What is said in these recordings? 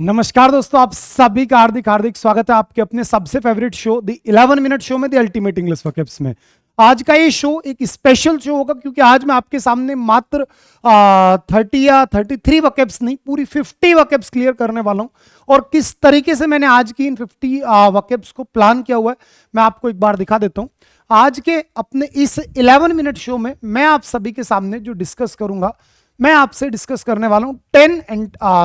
नमस्कार दोस्तों, आप सभी का हार्दिक हार्दिक स्वागत है आपके अपने सबसे favourite show the 11 minute show में द अल्टीमेट इंग्लिश वोकैब्स में। आज का ये शो एक स्पेशल शो होगा क्योंकि आज मैं आपके सामने मात्र 30 या 33 वोकैब्स नहीं, पूरी 50 वोकैब्स क्लियर करने वाला हूं। और किस तरीके से मैंने आज की इन 50 वोकैब्स को प्लान किया हुआ है मैं आपको एक बार दिखा देता हूं। आज के अपने इस 11 मिनट शो में मैं आप सभी के सामने जो डिस्कस करूंगा, मैं आपसे डिस्कस करने वाला हूं 10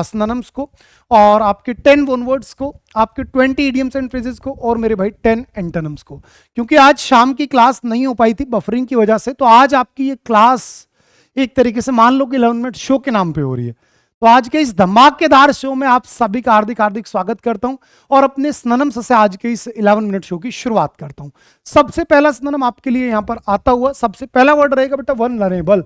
सिनोनिम्स को, और आपके 10 वन वर्ड्स को, आपके 20 इडियम्स एंड फ्रेजेस को, और मेरे भाई 10 एंटोनिम्स को। क्योंकि आज शाम की क्लास नहीं हो पाई थी बफरिंग की वजह से, तो आज आपकी ये क्लास एक तरीके से मान लो कि 11 मिनट शो के नाम पे हो रही है। तो आज के इस धमाकेदार शो में आप सभी का हार्दिक हार्दिक स्वागत करता हूं और अपने सिनोनिम्स से आज के इस 11 मिनट शो की शुरुआत करता हूं। सबसे पहला सिनोनिम आपके लिए यहां पर आता हुआ, सबसे पहला वर्ड रहेगा बेटा वल्नरेबल।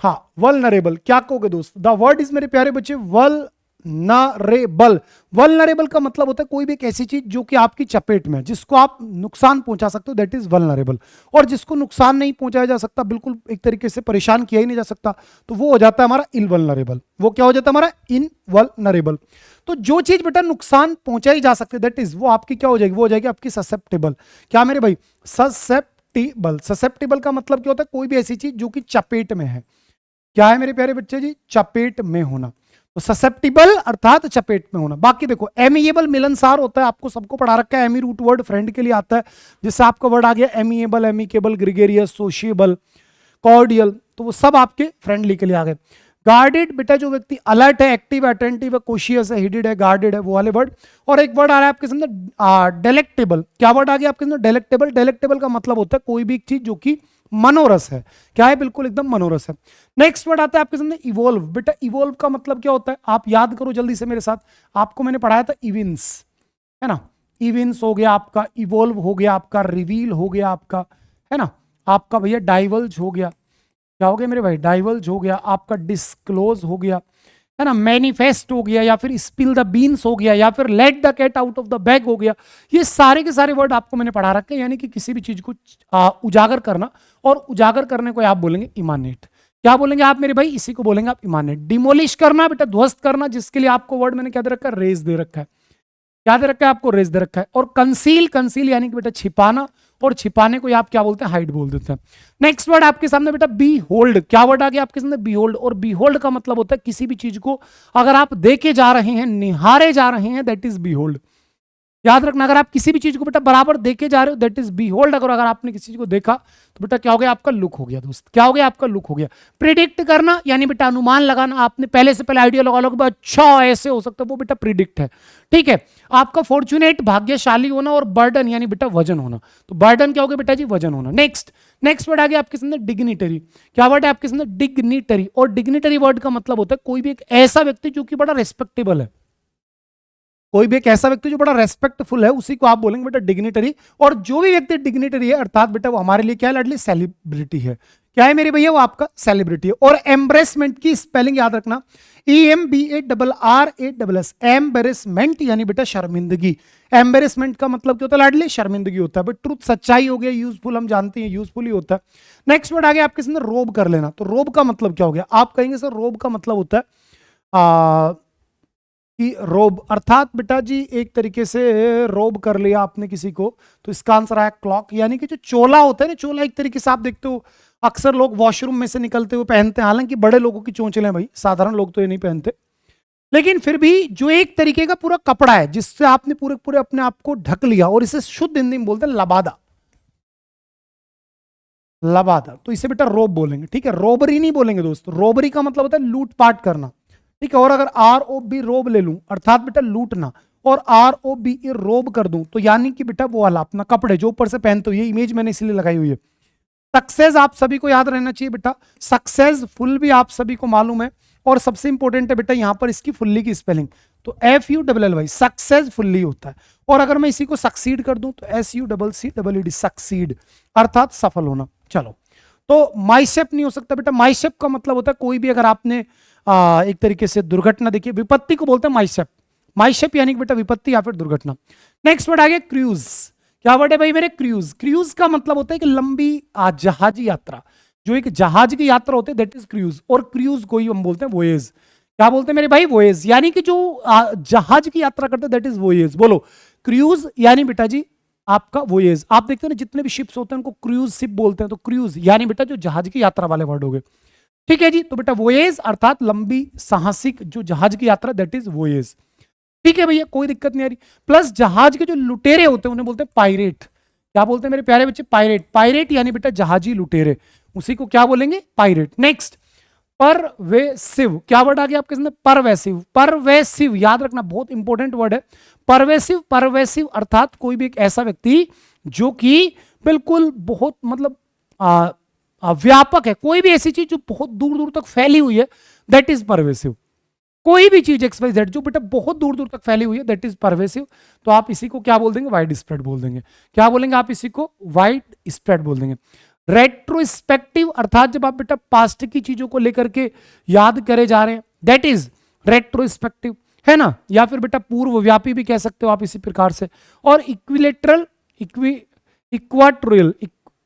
हाँ, वल्नरेबल क्या कहोगे दोस्त? द वर्ड इज मेरे प्यारे बच्चे वल्नरेबल। वल्नरेबल का मतलब होता है कोई भी एक ऐसी चीज जो कि आपकी चपेट में है, जिसको आप नुकसान पहुंचा सकते हो, दैट इज वल्नरेबल। और जिसको नुकसान नहीं पहुंचाया जा सकता, बिल्कुल एक तरीके से परेशान किया ही नहीं जा सकता, तो वो हो जाता है हमारा इनवल्नरेबल। वो क्या हो जाता है हमारा? इनवल्नरेबल। तो जो चीज बेटा नुकसान पहुंचाई जा सकती है, दैट इज वो आपकी क्या हो जाएगी? वो हो जाएगी आपकी ससेप्टेबल। क्या मेरे भाई? ससेप्टेबल। ससेप्टेबल का मतलब क्या होता है? कोई भी ऐसी चीज जो कि चपेट में है। क्या है मेरे प्यारे बच्चे जी? चपेट में होना। तो ससेप्टिबल अर्थात चपेट में होना। बाकी देखो, एमिएबल मिलनसार होता है, आपको सबको पढ़ा रखा है। एमी रूट वर्ड फ्रेंड के लिए आता है, जिससे आपका वर्ड आ गया amiable, amicable, gregarious, sociable, cordial, तो वो सब आपके फ्रेंडली के लिए आ गए। गार्डेड बेटा जो व्यक्ति अलर्ट है, एक्टिव, अटेंटिव है, कोशियस है, हिडेड है, गार्डेड है, वो वाले वर्ड। और एक वर्ड आ रहा है आपके सामने डेलेक्टेबल। क्या वर्ड आ गया आपके सामने? डेलेक्टेबल। डेलेक्टेबल का मतलब होता है कोई भी एक चीज जो कि मनोरस है। क्या है? बिल्कुल एकदम मनोरस है। नेक्स्ट वर्ड आता है आपके सामने इवोल्व। बेटा इवोल्व का मतलब क्या होता है? आप याद करो जल्दी से मेरे साथ, आपको मैंने पढ़ाया था इविंस, है ना? इविंस हो गया आपका, इवोल्व हो गया आपका, रिवील हो गया आपका, है ना? आपका भैया डाइवल्ज हो गया। क्या हो गया मेरे भाई? डाइवल्ज हो गया आपका। डिस्क्लोज हो गया, है ना? मैनिफेस्ट हो गया, या फिर स्पिल द बीन्स हो गया, या फिर let the cat out of the bag हो गया। ये सारे के सारे वर्ड आपको मैंने पढ़ा रखे हैं, यानी कि किसी भी चीज को उजागर करना, और उजागर करने को आप बोलेंगे इमानेट। क्या बोलेंगे आप मेरे भाई? इसी को बोलेंगे आप इमानेट। डिमोलिश करना बेटा, ध्वस्त करना, जिसके लिए आपको वर्ड मैंने क्या दे रखा है? रेज दे रखा है। क्या दे रखा है आपको? रेज दे रखा है। और कंसील, कंसील यानी कि बेटा छिपाना, और छिपाने को आप क्या बोलते हैं? हाइड बोल देते हैं। नेक्स्ट वर्ड आपके सामने बेटा बी होल्ड। क्या वर्ड आ गया आपके सामने? Behold. और बी होल्ड का मतलब होता है किसी भी चीज को अगर आप देखे जा रहे हैं, निहारे जा रहे हैं, दैट इज बी होल्ड। याद रखना, अगर आप किसी भी चीज को बेटा बराबर देखे जा रहे हो, दैट इज बी होल्ड। अगर आपने किसी चीज को देखा तो बेटा क्या हो गया? आपका लुक हो गया दोस्त। क्या हो गया? आपका लुक हो गया। प्रिडिक्ट करना यानी बेटा अनुमान लगाना, आपने पहले से पहले आइडिया लगा लो कि अच्छा ऐसे हो सकता है, वो बेटा प्रिडिक्ट है। ठीक है। आपका फॉर्चुनेट भाग्यशाली होना, और बर्डन यानी बेटा वजन होना। तो बर्डन क्या हो गया बेटा जी? वजन होना। नेक्स्ट वर्ड आ गया आपके सामने डिग्निटरी। क्या वर्ड है आपके सामने? डिग्निटरी। और डिग्निटरी वर्ड का मतलब होता है कोई भी एक ऐसा व्यक्ति जो कि बड़ा रेस्पेक्टेबल है। कोई भी एक ऐसा व्यक्ति जो बड़ा रेस्पेक्टफुल है, उसी को आप बोलेंगे बेटा डिग्निटरी। और जो भी व्यक्ति डिग्निटरी है, अर्थात बेटा वो हमारे लिए क्या है? लाडली सेलिब्रिटी है। क्या है मेरे भैया? वो आपका सेलिब्रिटी है। और एम्ब्रेसमेंट की स्पेलिंग याद रखना, EMBARRASS। एम्बेरसमेंट यानी बेटा शर्मिंदगी। एम्बेरसमेंट का मतलब क्या होता है लाडली? शर्मिंदगी होता है। बट ट्रुथ सच्चाई हो गया, यूजफुल हम जानते हैं, यूजफुल ही होता है। नेक्स्ट वर्ड आ गया आपके सामने रोब कर लेना। तो रोब का मतलब क्या हो गया? आप कहेंगे सर रोब का मतलब होता है कि रोब, अर्थात बेटा जी एक तरीके से रोब कर लिया आपने किसी को, तो इसका आंसर आया क्लॉक। यानी कि जो चोला होता है ना, चोला एक तरीके से आप देखते हो अक्सर लोग वॉशरूम में से निकलते हुए पहनते हैं, हालांकि बड़े लोगों की चोंचले हैं भाई, साधारण लोग तो ये नहीं पहनते, लेकिन फिर भी जो एक तरीके का पूरा कपड़ा है जिससे आपने पूरे पूरे अपने आप को ढक लिया, और इसे शुद्ध हिंदी में बोलते हैं लबादा। लबादा, तो इसे बेटा रोब बोलेंगे। ठीक है, रोबरी नहीं बोलेंगे दोस्त। रोबरी का मतलब होता है लूटपाट करना। ठीक है। और अगर ROB रोब ले लूं, अर्थात बेटा लूटना, और ROBE रोब कर दूं, तो यानी कि बेटा वो वाला अपना कपड़े जो ऊपर से पहनते हो, ये इमेज मैंने इसलिए लगाई हुई है। सक्सेस आप सभी को याद रहना चाहिए बेटा, सक्सेसफुल भी आप सभी को मालूम है। और सबसे इंपॉर्टेंट है बेटा यहां पर इसकी फुल्ली की स्पेलिंग, तो FULLY सक्सेसफुल्ली होता है। और अगर मैं इसी को सक्सीड कर दूं तो SUCCEED, सक्सीड अर्थात सफल होना। चलो, तो माइसेप नहीं हो सकता बेटा। माइसेप का मतलब होता है कोई भी, अगर आपने एक तरीके से दुर्घटना देखी, विपत्ति को बोलते हैं माइसेप। माइसेप यानी कि बेटा विपत्ति या फिर दुर्घटना। नेक्स्ट वर्ड आ गया क्रूज। क्या वर्ड है भाई मेरे? क्रूज। क्रूज का मतलब होता है कि लंबी जहाजी यात्रा, जो एक जहाज की यात्रा होती है, दैट इज क्रूज। और क्रूज को ही हम बोलते हैं वोएज। क्या बोलते हैं मेरे भाई? वोएज, यानी कि जो जहाज की यात्रा करते हैं दैट इज वोएज। बोलो क्रूज यानी बेटा जी आपका वोएज। आप देखते हो ना जितने भी शिप्स होते हैं उनको क्रूज शिप बोलते हैं, तो क्रूज यानी बेटा जो जहाज की यात्रा वाले वर्ड हो गए। ठीक है जी, तो बेटा वोएज अर्थात लंबी साहसिक जो जहाज की यात्रा दैट इज वोएज। ठीक है भैया, कोई दिक्कत नहीं आ रही। प्लस जहाज के जो लुटेरे होते हैं उन्हें बोलते हैं पायरेट। क्या बोलते हैं मेरे प्यारे बच्चे? पायरेट। पायरेट यानी बेटा जहाजी लुटेरे, उसी को क्या बोलेंगे? पायरेट। नेक्स्ट परवेसिव, क्या वर्ड आ गया आपके सामने? परवेसिव। परवेसिव याद रखना, बहुत इंपॉर्टेंट वर्ड है परवेसिव। परवेसिव अर्थात कोई भी एक ऐसा व्यक्ति जो कि बिल्कुल बहुत मतलब व्यापक है, कोई भी ऐसी चीज जो बहुत दूर दूर तक फैली हुई है दैट इज परवेसिव। कोई भी चीज एक्स वाई जेड जो बेटा बहुत दूर दूर तक फैली हुई है दैट इज परवेसिव। तो आप इसी को क्या बोल देंगे? वाइड स्प्रेड बोल देंगे। क्या बोलेंगे आप इसी को? वाइड स्प्रेड बोल देंगे। रेट्रोस्पेक्टिव अर्थात जब आप बेटा पास्ट की चीजों को लेकर के याद करे जा रहे हैं दैट इज रेट्रोस्पेक्टिव, है ना? या फिर बेटा पूर्वव्यापी भी कह सकते हो आप इसी प्रकार से। और इक्विलेटरल, इक्वाटोरियल,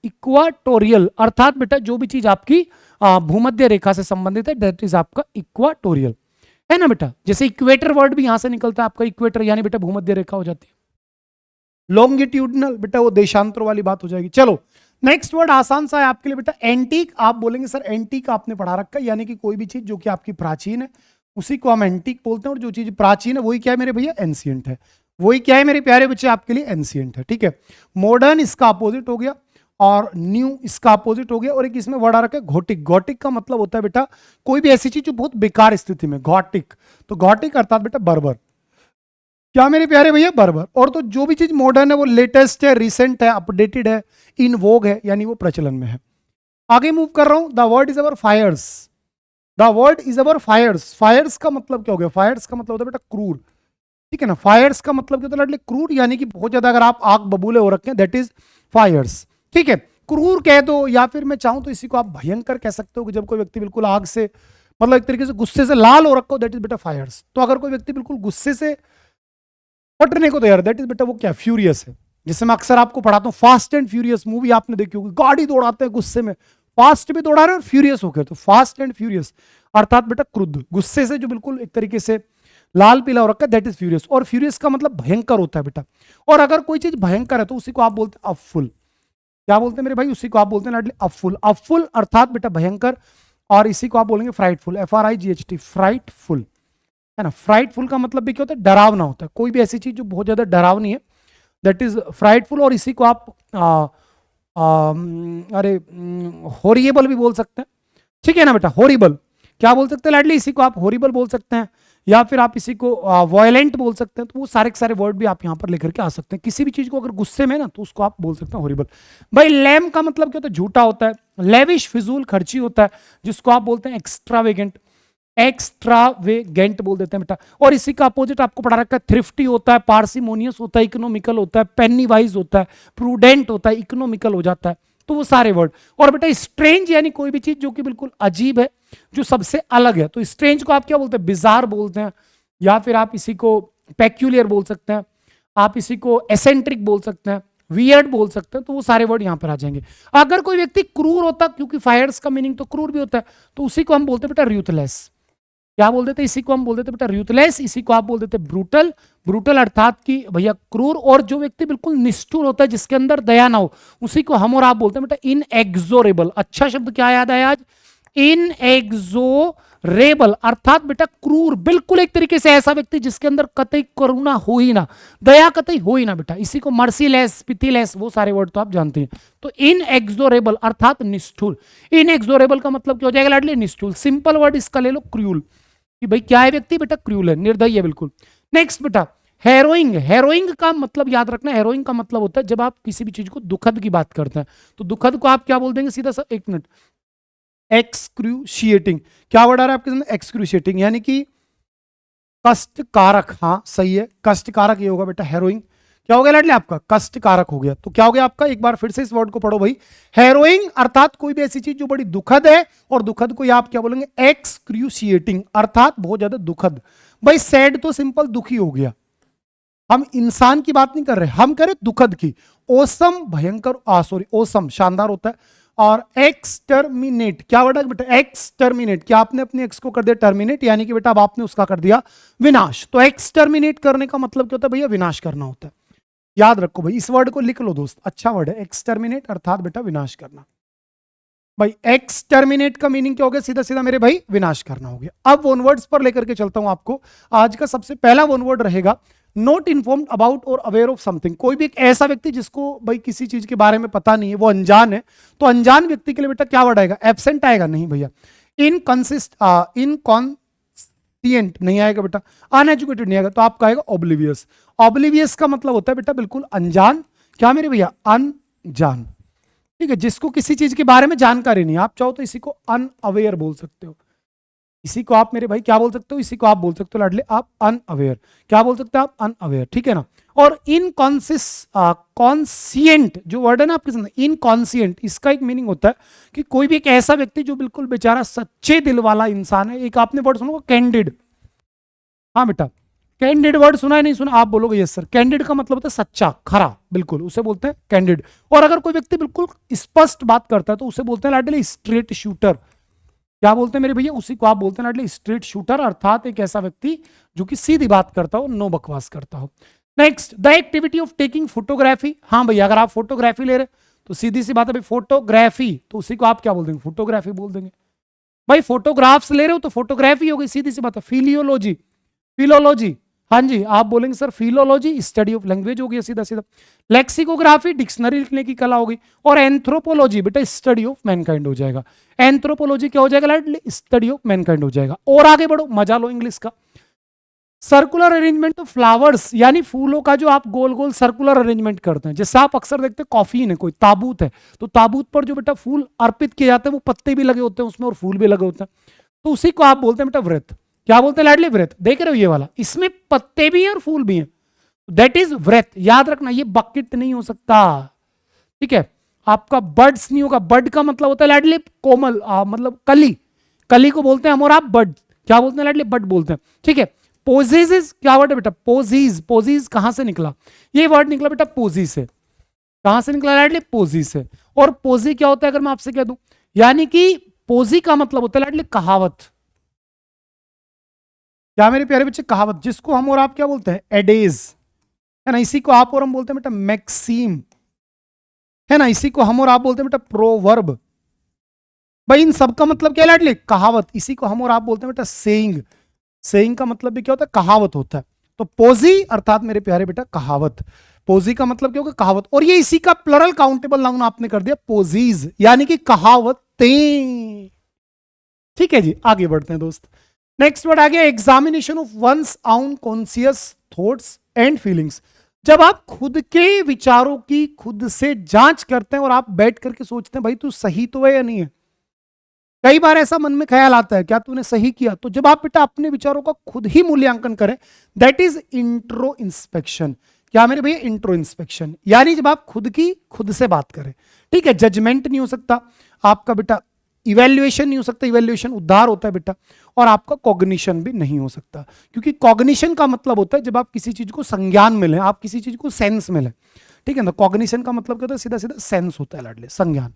इक्वाटोरियल अर्थात बेटा जो भी चीज आपकी भूमध्य रेखा से संबंधित है दैट इज आपका इक्वाटोरियल, है ना बेटा? जैसे इक्वेटर वर्ड भी यहां से निकलता है आपका, इक्वेटर यानी बेटा भूमध्य रेखा हो जाती है। लॉन्गिट्यूडनल बेटा वो देशांतरों वाली बात हो जाएगी। चलो नेक्स्ट वर्ड आसान सा है आपके लिए बेटा, एंटीक। आप बोलेंगे सर एंटीक आपने पढ़ा रखा है, यानी कि कोई भी चीज जो कि आपकी प्राचीन है उसी को हम एंटीक बोलते हैं, और जो चीज प्राचीन है वही क्या है मेरे भैया? एंशिएंट है। वही क्या है मेरे प्यारे बच्चे आपके लिए? एंशिएंट है। ठीक है, मॉडर्न इसका अपोजिट हो गया, और न्यू इसका अपोजिट हो गया, और एक इसमें वर्ड आ रखा है घोटिक। घोटिक का मतलब होता है बेटा कोई भी ऐसी चीज जो बहुत बेकार स्थिति में, घोटिक। तो घोटिक अर्थात बेटा बर्बर। क्या मेरे प्यारे भैया? बर्बर। और तो जो भी चीज मॉडर्न है वो लेटेस्ट है, रिसेंट है, अपडेटेड है, इन वोग है, यानी वो प्रचलन में है। आगे मूव कर रहा हूं। The word is our fires. The word is our fires. Fires का मतलब क्या हो गया? फायर्स का मतलब होता है बेटा क्रूर। ठीक है ना? फायर्स का मतलब क्या होता है? क्रूर यानी कि बहुत ज्यादा अगर आप आग बबूले हो रखे हैं दैट इज फायर्स। ठीक है, क्रूर कह दो, या फिर मैं चाहूं तो इसी को आप भयंकर कह सकते हो कि जब कोई व्यक्ति बिल्कुल आग से मतलब एक तरीके से गुस्से से लाल हो रखा हो दैट इज बेटा फायर्स। तो अगर कोई व्यक्ति बिल्कुल गुस्से से फटने को तैयार दैट इज बेटा वो क्या? फ्यूरियस है। जिससे मैं अक्सर आपको पढ़ाता हूँ, फास्ट एंड फ्यूरियस मूवी आपने देखी होगी, गाड़ी दौड़ाते हैं गुस्से में, फास्ट भी दौड़ा रहे हैं और फ्यूरियस होकर, तो फास्ट एंड फ्यूरियस अर्थात बेटा क्रुद्ध, गुस्से से जो बिल्कुल एक तरीके से लाल पीला हो रखा है दैट इज फ्यूरियस। और फ्यूरियस का मतलब भयंकर होता है बेटा। और अगर कोई चीज भयंकर है तो उसी को आप बोलते हैं अफुल। क्या बोलते हैं मेरे भाई? उसी को आप बोलते हैं लाडली अफुल। अफुल अर्थात बेटा भयंकर, और इसी को आप बोलेंगे फ्राइटफुल, FRIGHT, फ्राइटफुल, है ना? फ्राइटफुल का मतलब भी क्या होता है? डरावना होता है। कोई भी ऐसी चीज जो बहुत ज्यादा डरावनी है दैट इज फ्राइटफुल। और इसी को आप हॉरिएबल भी बोल सकते हैं। ठीक है ना बेटा? हॉरिबल क्या बोल सकते हैं लाडली? इसी को आप हॉरिबल बोल सकते हैं, या फिर आप इसी को वॉयलेंट बोल सकते हैं। तो वो सारे के सारे वर्ड भी आप यहां पर लेकर के आ सकते हैं। किसी भी चीज को अगर गुस्से में ना तो उसको आप बोल सकते हैं हॉरिबल। भाई लैम का मतलब क्या होता है? झूठा होता है। लेविश फिजूल खर्ची होता है, जिसको आप बोलते हैं एक्स्ट्रावेगेंट। एक्स्ट्रावेगेंट बोल देते हैं बेटा। और इसी का अपोजिट आपको पढ़ा रखा है, थ्रिफ्टी होता है, पार्सिमोनियस होता है, इकोनॉमिकल होता है, पेनी वाइज होता है, प्रूडेंट होता है, इकोनॉमिकल हो जाता है। तो वो सारे वर्ड। और बेटा स्ट्रेंज यानी कोई भी चीज जो कि बिल्कुल अजीब है, जो सबसे अलग है, तो स्ट्रेंज को आप क्या बोलते हैं? बिजार बोलते हैं, या फिर आप इसी को पेक्यूलियर बोल सकते हैं, आप इसी को एसेंट्रिक बोल सकते हैं, वियर्ड बोल सकते हैं। तो वो सारे वर्ड यहां पर आ जाएंगे। अगर कोई व्यक्ति क्रूर होता, क्योंकि फायर्स का मीनिंग तो क्रूर भी होता है, तो उसी को हम बोलते हैं बेटा रूथलेस। क्या बोल देते? इसी को हम बोल देते बेटा रूथलेस। इसी को आप बोल देते ब्रूटल। ब्रूटल अर्थात कि भैया क्रूर। और जो व्यक्ति बिल्कुल निष्ठुर होता है, जिसके अंदर दया ना हो, उसी को हम और आप बोलते हैं बेटा इनएग्जोरेबल। अच्छा शब्द क्या याद आया आज? इनएग्जोरेबल अर्थात बेटा क्रूर, बिल्कुल एक तरीके से ऐसा व्यक्ति जिसके अंदर कतई करुणा हो ही ना, दया कतई हो ही ना बेटा। इसी को मर्सीलेस, पिथीलेस, वो सारे वर्ड तो आप जानते हैं। तो इनएग्जोरेबल अर्थात निष्ठुर। इनएग्जोरेबल का मतलब क्या हो जाएगा लाडली? निष्ठुर। सिंपल वर्ड इसका ले लो क्रूल, कि भाई क्या है व्यक्ति बेटा? क्रूल है, निर्दयी है बिल्कुल। नेक्स्ट बेटा हेरोइंग। हेरोइंग का मतलब याद रखना, हेरोइंग का मतलब होता है जब आप किसी भी चीज को दुखद की बात करते हैं, तो दुखद को आप क्या बोल देंगे? सीधा सा, एक मिनट, एक्सक्रूशिएटिंग। क्या वर्ड आ रहा है आपके सामने? एक्सक्रूशिएटिंग, यानी कि कष्टकारक। हाँ सही है, कष्टकारक ये होगा बेटा हेरोइंग। क्या हो गया लाडले? आपका कष्टकारक हो गया। तो क्या हो गया आपका? एक बार फिर से इस वर्ड को पढ़ो भाई। हेरोइंग अर्थात कोई भी ऐसी चीज जो बड़ी दुखद है, और दुखद को आप क्या बोलेंगे? एक्सक्रूशिएटिंग अर्थात बहुत ज्यादा दुखद। भाई सैड तो सिंपल दुखी हो गया, हम इंसान की बात नहीं कर रहे, हम कह रहे दुखद की। ओसम भयंकर, सॉरी ओसम शानदार होता है, और एक्सटर्मिनेट, क्या वर्ड है बेटा? एक्सटर्मिनेट। क्या आपने अपने एक्स को कर दिया टर्मिनेट, यानी कि बेटा अब आपने उसका कर दिया विनाश। तो एक्सटर्मिनेट करने का मतलब क्या होता है भैया? विनाश करना होता है। याद रखो भाई, इस वर्ड को लिख लो दोस्त, अच्छा वर्ड है एक्सटर्मिनेट, अर्थात बेटा विनाश करना। भाई एक्सटर्मिनेट का मीनिंग क्या हो गया? सीधा सीधा मेरे भाई विनाश करना हो गया। अब वन वर्ड्स पर लेकर के चलता हूं आपको। आज का सबसे पहला वन वर्ड रहेगा नॉट इन्फॉर्म्ड अबाउट और अवेयर ऑफ समथिंग। कोई भी एक ऐसा व्यक्ति जिसको भाई किसी चीज के बारे में पता नहीं है, वो अनजान है, तो अनजान व्यक्ति के लिए बेटा क्या वर्ड आएगा? एब्सेंट आएगा? नहीं भैया। इनकॉन्सियंट नहीं आएगा बेटा, अनएजुकेटेड नहीं आएगा, तो आपका आएगा ऑब्लिवियस। ऑब्लिवियस का मतलब होता है बेटा बिल्कुल अनजान। क्या मेरे भैया? अनजान। ठीक है, जिसको किसी चीज के बारे में जानकारी नहीं। आप चाहो तो इसी को अनअवेयर बोल सकते हो, इसी को आप मेरे भाई क्या बोल सकते हो? इसी को आप बोल सकते हो लाडले आप अनअवेयर। क्या बोल सकते हो आप? अनअवेयर, ठीक है ना। और कॉन्सियंट जो वर्ड है ना आपके सामने, इनकॉन्सियंट, इसका एक मीनिंग होता है कि कोई भी एक ऐसा व्यक्ति जो बिल्कुल बेचारा सच्चे दिल वाला इंसान है। एक आपने वर्ड सुना कैंडिड? हाँ बेटा, कैंडिड वर्ड सुना है? नहीं सुना? आप बोलोगे यस सर। कैंडिड का मतलब होता है सच्चा, खरा, बिल्कुल, उसे बोलते हैं कैंडिड। और अगर कोई व्यक्ति बिल्कुल स्पष्ट बात करता है तो उसे बोलते हैं लाडले स्ट्रेट शूटर। क्या बोलते हैं मेरे भैया? उसी को आप बोलते हैं लाडले स्ट्रेट शूटर, अर्थात एक ऐसा व्यक्ति जो कि सीधी बात करता हो, नो बकवास करता हो। Next, the activity of taking photography. हाँ भैया, अगर आप फोटोग्राफी ले रहे तो सीधी सी बात है भाई, फोटोग्राफी, तो उसी को आप क्या बोल देंगे? फोटोग्राफी बोल देंगे। भाई फोटोग्राफ्स ले रहे हो तो फोटोग्राफी हो गई, सीधी सी बात है। फिलियोलॉजी, फिलोलॉजी, हाँ जी आप बोलेंगे sir philology, study of language हो गया सीधा सीधा। लेक्सिकोग्राफी, डिक्शनरी लिखने की कला हो गई। और एंथ्रोपोलॉजी बेटा स्टडी ऑफ मैनकाइंड हो जाएगा। एंथ्रोपोलॉजी क्या हो जाएगा? स्टडी ऑफ मैनकाइंड हो जाएगा। और आगे बढ़ो, मजा लो इंग्लिश का। सर्कुलर अरेंजमेंट ऑफ फ्लावर्स, यानी फूलों का जो आप गोल गोल सर्कुलर अरेंजमेंट करते हैं। जैसे आप अक्सर देखते हैं कॉफीन है, कोई ताबूत है, तो ताबूत पर जो बेटा फूल अर्पित किए जाते हैं वो पत्ते भी लगे होते हैं उसमें और फूल भी लगे होते हैं, तो उसी को आप बोलते हैं बेटा व्रत। क्या बोलते हैं लाडली? व्रत। देख रहे हो ये वाला, इसमें पत्ते भी हैं और फूल भी हैं, दैट इज व्रत। याद रखना, ये बकेट नहीं हो सकता, ठीक है। आपका बर्ड्स नहीं होगा। बर्ड का मतलब होता है लाडली कोमल, मतलब कली, कली को बोलते हैं हम और आप बर्ड। क्या बोलते हैं लाडली? बर्ड बोलते हैं, ठीक है। पोजीज क्या वर्ड है बेटा? पोजीज, पोजीज कहां से निकला? ये वर्ड निकला बेटा पोजी से। कहां से निकला लाडली? पोजी से। और पोजी क्या होता है अगर मैं आपसे कह दूं? यानी कि पोजी का मतलब होता है लाडली कहावत। क्या मेरे प्यारे बच्चे? कहावत, जिसको हम और आप क्या बोलते हैं? एडेज, है ना। इसी को आप और हम बोलते हैं बेटा मैक्सिम, है ना। इसी को हम और आप बोलते हैं बेटा प्रोवर्ब। भाई इन सब का मतलब क्या है लाडली? कहावत। इसी को हम और आप बोलते हैं बेटा सेइंग। सेइंग का मतलब भी क्या होता है? कहावत होता है। तो पोजी अर्थात मेरे प्यारे बेटा कहावत। पोजी का मतलब क्या होगा? कहावत। और ये इसी का प्लरल काउंटेबल नाउन आपने कर दिया पोजीज, यानी कि कहावतें। ठीक है जी, आगे बढ़ते हैं दोस्त। नेक्स्ट वर्ड आ गया एग्जामिनेशन ऑफ वंस आउन कॉन्शियस थॉट्स एंड फीलिंग्स। जब आप खुद के विचारों की खुद से जांच करते हैं और आप बैठ करके सोचते हैं भाई तू सही तो है या नहीं है। कई बार ऐसा मन में ख्याल आता है क्या तूने सही किया, तो जब आप बेटा अपने विचारों का खुद ही मूल्यांकन करें, दैट इज इंट्रो इंस्पेक्शन। क्या मेरे भैया? इंट्रो इंस्पेक्शन, यानी जब आप खुद की खुद से बात करें, ठीक है। जजमेंट नहीं हो सकता आपका बेटा, इवेल्युएशन नहीं हो सकता, इवेल्युएशन उद्धार होता है बेटा। और आपका कॉग्निशन भी नहीं हो सकता, क्योंकि कॉग्निशन का मतलब होता है जब आप किसी चीज को संज्ञान में लें, आप किसी चीज को सेंस में लें, ठीक है ना। कॉग्निशन का मतलब क्या होता है? सीधा सीधा सेंस होता है लाडले, संज्ञान।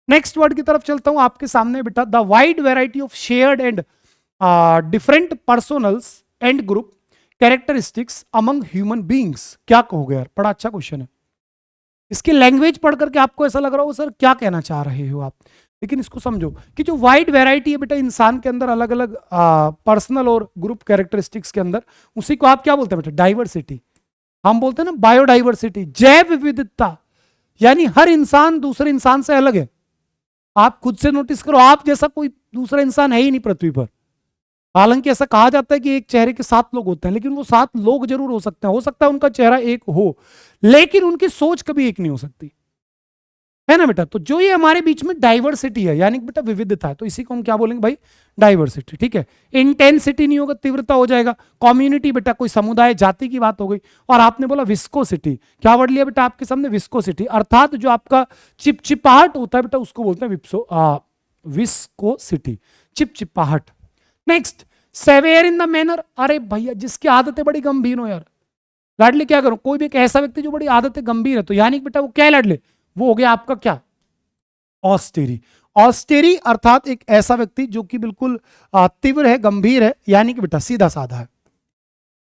नेक्स्ट वर्ड की तरफ चलता हूं आपके सामने बेटा, the wide variety of shared and different personals and group characteristics among human beings. क्या कहोगे यार? बड़ा अच्छा क्वेश्चन है। इसकी लैंग्वेज पढ़ करके आपको ऐसा लग रहा हो सर क्या कहना चाह रहे हो आप, लेकिन इसको समझो कि जो वाइड वैरायटी है बेटा इंसान के अंदर, अलग अलग पर्सनल और ग्रुप कैरेक्टरिस्टिक्स के अंदर, उसी को आप क्या बोलते हैं बेटा? डाइवर्सिटी। हम बोलते हैं ना बायोडाइवर्सिटी, जैव विविधता, यानी हर इंसान दूसरे इंसान से अलग है। आप खुद से नोटिस करो, आप जैसा कोई दूसरा इंसान है ही नहीं पृथ्वी पर। हालांकि ऐसा कहा जाता है कि एक चेहरे के 7 लोग होते हैं, लेकिन वो 7 लोग जरूर हो सकता है उनका चेहरा एक हो, लेकिन उनकी सोच कभी एक नहीं हो सकती, है ना बेटा। तो जो ये हमारे बीच में डाइवर्सिटी है, यानी बेटा विविधता है, तो इसी को हम क्या बोलेंगे भाई? डाइवर्सिटी, ठीक है। इंटेंसिटी नहीं होगा, तीव्रता हो जाएगा। कम्युनिटी बेटा कोई समुदाय जाति की बात हो गई। और आपने बोला विस्कोसिटी, क्या वर्ड लिया बेटा आपके सामने? विस्कोसिटी, अर्थात जो आपका चिपचिपाहट होता है बेटा उसको बोलते हैं विस्कोसिटी, चिपचिपाहट। Next, severe in the manner, अरे भैया जिसकी आदतें बड़ी गंभीर हो यार, लाडले क्या करो? कोई भी एक ऐसा व्यक्ति जो बड़ी आदतें गंभीर है, तो यानी बेटा वो क्या है लाडले? वो हो गया आपका क्या? ऑस्टेरी। ऑस्टेरी अर्थात एक ऐसा व्यक्ति जो कि बिल्कुल तीव्र है, गंभीर है, यानी कि बेटा सीधा साधा है।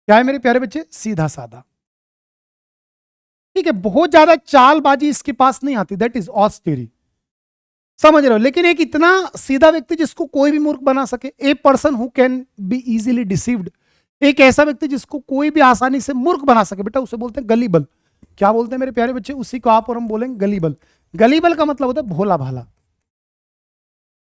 क्या है मेरे प्यारे बच्चे? सीधा साधा। ठीक है, बहुत ज्यादा चालबाजी इसके पास नहीं आती, दैट इज ऑस्टेरी। समझ रहे हो? लेकिन एक इतना सीधा व्यक्ति जिसको कोई भी मूर्ख बना सके, a person who can be easily deceived, एक ऐसा व्यक्ति जिसको कोई भी आसानी से मूर्ख बना सके, बेटा उसे बोलते हैं गलीबल। क्या बोलते हैं मेरे प्यारे बच्चे? उसी को आप और हम बोलेंगे गलीबल। गलीबल का मतलब होता है भोला भाला।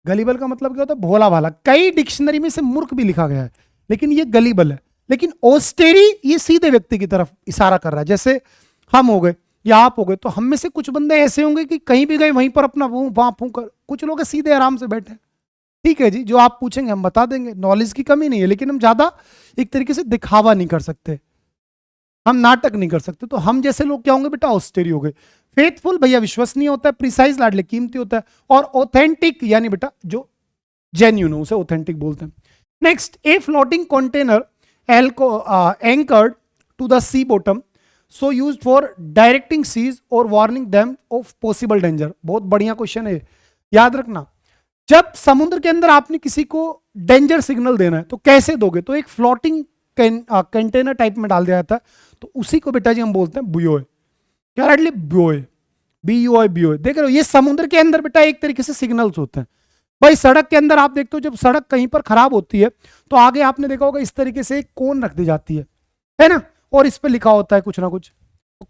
गलीबल का मतलब क्या होता है? भोला भाला। कई डिक्शनरी में से मूर्ख भी लिखा गया है, लेकिन ये गलीबल है। लेकिन ऑस्टेरी ये सीधे व्यक्ति की तरफ इशारा कर रहा है। जैसे हम हो गए या आप हो गए, तो हम में से कुछ बंदे ऐसे होंगे कि कहीं भी गए वहीं पर अपना वो वहां फूंक कर, कुछ लोग सीधे आराम से बैठे। ठीक है जी, जो आप पूछेंगे हम बता देंगे, नॉलेज की कमी नहीं है, लेकिन हम ज्यादा एक तरीके से दिखावा नहीं कर सकते, हम नाटक नहीं कर सकते। तो हम जैसे लोग क्या होंगे बेटा? ऑस्टेरी हो गए। फेथफुल भैया विश्वसनीय होता है, प्रिसाइज लाडले कीमती होता है, और ऑथेंटिक यानी बेटा जो जेन्यून हो उसे ऑथेंटिक बोलते हैं। Next, a floating container anchored to the sea bottom, so used for directing seas और warning them of possible danger. बहुत बढ़िया क्वेश्चन है, याद रखना। जब समुद्र के अंदर आपने किसी को डेंजर सिग्नल देना है तो कैसे दोगे? तो एक फ्लोटिंग कंटेनर टाइप में डाल दिया जाता है, तो उसी को बेटा जी हम बोलते हैं बुयोय। क्या राइटली? बुयोय, BUOY, बुयोय। देख रहे हो, ये समुद्र के अंदर बेटा एक तरीके से सिग्नल्स होते हैं। भाई सड़क के अंदर आप देखते हो, जब सड़क कहीं पर खराब होती है तो आगे आपने देखा होगा इस तरीके से एक कोन रख दी जाती है ना, और इस पे लिखा होता है कुछ ना कुछ।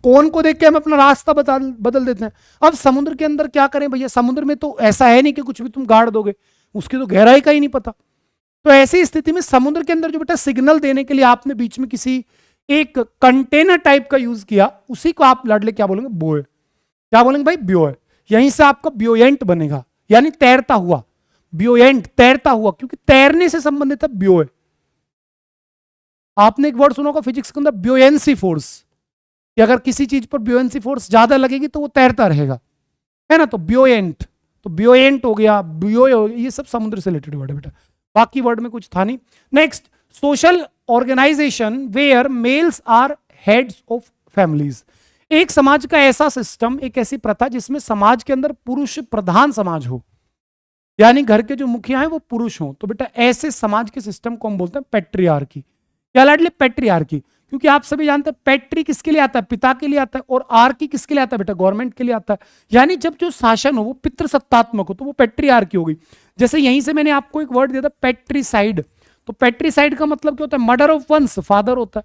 कोन को देख के हम अपना रास्ता बदल देते हैं। अब समुद्र के अंदर क्या करें भैया? समुद्र में तो ऐसा है नहीं कि कुछ भी तुम गाड़ दोगे, उसकी तो गहराई का ही नहीं पता। तो ऐसी स्थिति में समुद्र के अंदर जो बेटा सिग्नल देने के लिए आपने बीच में किसी एक कंटेनर टाइप का यूज किया, उसी को आप लाडले क्या बोलेंगे? बोय। क्या बोलेंगे भाई? ब्योय। यहीं से आपका ब्योयंट बनेगा, यानी तैरता हुआ। ब्योयंट, तैरता हुआ, क्योंकि तैरने से संबंधित है ब्योय। आपने एक वर्ड सुना होगा फिजिक्स के अंदर, ब्योयेंसी फोर्स, कि अगर किसी चीज पर ब्योयेंसी फोर्स ज्यादा लगेगी तो वो तैरता रहेगा, है ना। तो ब्योयेंट, तो ब्योयेंट हो गया, ब्योय हो गया, ये सब समुद्र से रिलेटेड वर्ड है बेटा, बाकी वर्ड में कुछ था नहीं। Next, social organisation where males are heads of families. एक समाज का ऐसा सिस्टम, एक ऐसी प्रथा जिसमें समाज के अंदर पुरुष प्रधान समाज हो, यानी घर के जो मुखिया हैं वो पुरुष हों, तो बेटा ऐसे समाज के सिस्टम को हम बोलते हैं पेट्रियार्की। क्या लाडले? पेट्रियार्की। क्योंकि आप सभी जानते हैं पेट्री किसके लिए आता है? पिता के लिए आता है, और आर्की किसके लिए आता है बेटा? गवर्नमेंट के लिए आता है। यानी जब जो शासन हो वो पितृसत्तात्मक हो तो वो पेट्रियार्की होगी। जैसे यहीं से मैंने आपको एक वर्ड दिया था पेट्रीसाइड, तो पेट्रीसाइड का मतलब क्या होता है? मर्डर ऑफ वंस, फादर होता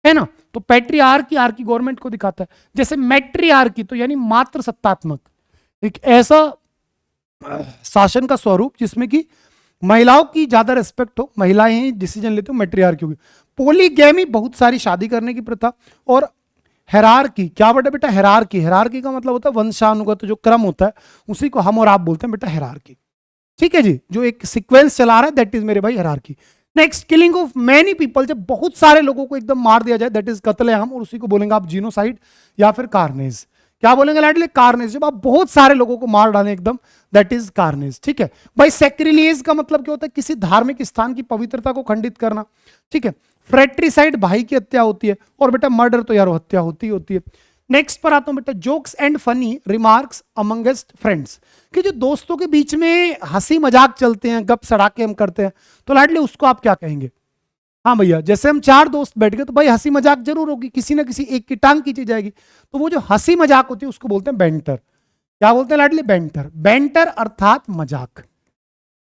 है ना। तो पेट्रियार्की, आर्की गवर्नमेंट को दिखाता है। जैसे मैट्रियार्की तो यानी मातृ सत्तात्मक, एक ऐसा शासन का स्वरूप जिसमें कि महिलाओं की ज्यादा रिस्पेक्ट हो, महिलाएं ही डिसीजन लेते हो, मैट्रियार्की होगी। पोलीगैमी, बहुत सारी शादी करने की प्रथा, और हेरारकी, क्या वर्ड है बेटा? हेरारकी। हेरारकी का मतलब होता है वंशानुगत जो क्रम होता है, उसी को हम और आप बोलते हैं बेटा हेरारकी। ठीक है जी, जो एक सीक्वेंस चला रहा है दैट इज मेरे भाई hierarchy. Next, killing of many people, जब बहुत सारे लोगों को एकदम मार दिया जाए दैट इज कत्लेआम, और उसी को बोलेंगे आप जीनोसाइड या फिर कार्नेज। क्या बोलेंगे लाडले? कार्नेज। जब आप बहुत सारे लोगों को मार डालें एकदम, दैट इज कार्नेज। ठीक है भाई। सैक्रिलेज का मतलब क्या होता है? किसी धार्मिक स्थान की पवित्रता को खंडित करना। ठीक है। फ्रेट्रिसाइड, भाई की हत्या होती है, और बेटा मर्डर तो यार हत्या होती है। नेक्स्ट पर आता हूं बेटा, jokes and funny remarks amongst friends, कि जो दोस्तों के बीच में हंसी मजाक चलते हैं, गप सड़ाके हम करते हैं, तो लाडले उसको आप क्या कहेंगे? हाँ भैया, जैसे हम 4 दोस्त बैठ गए तो भाई हंसी मजाक जरूर होगी, किसी ना किसी एक की टांग खींची जाएगी, तो वो जो हंसी मजाक होती है उसको बोलते हैं बैंटर। क्या बोलते हैं लाडले? बैंटर। बैंटर अर्थात मजाक।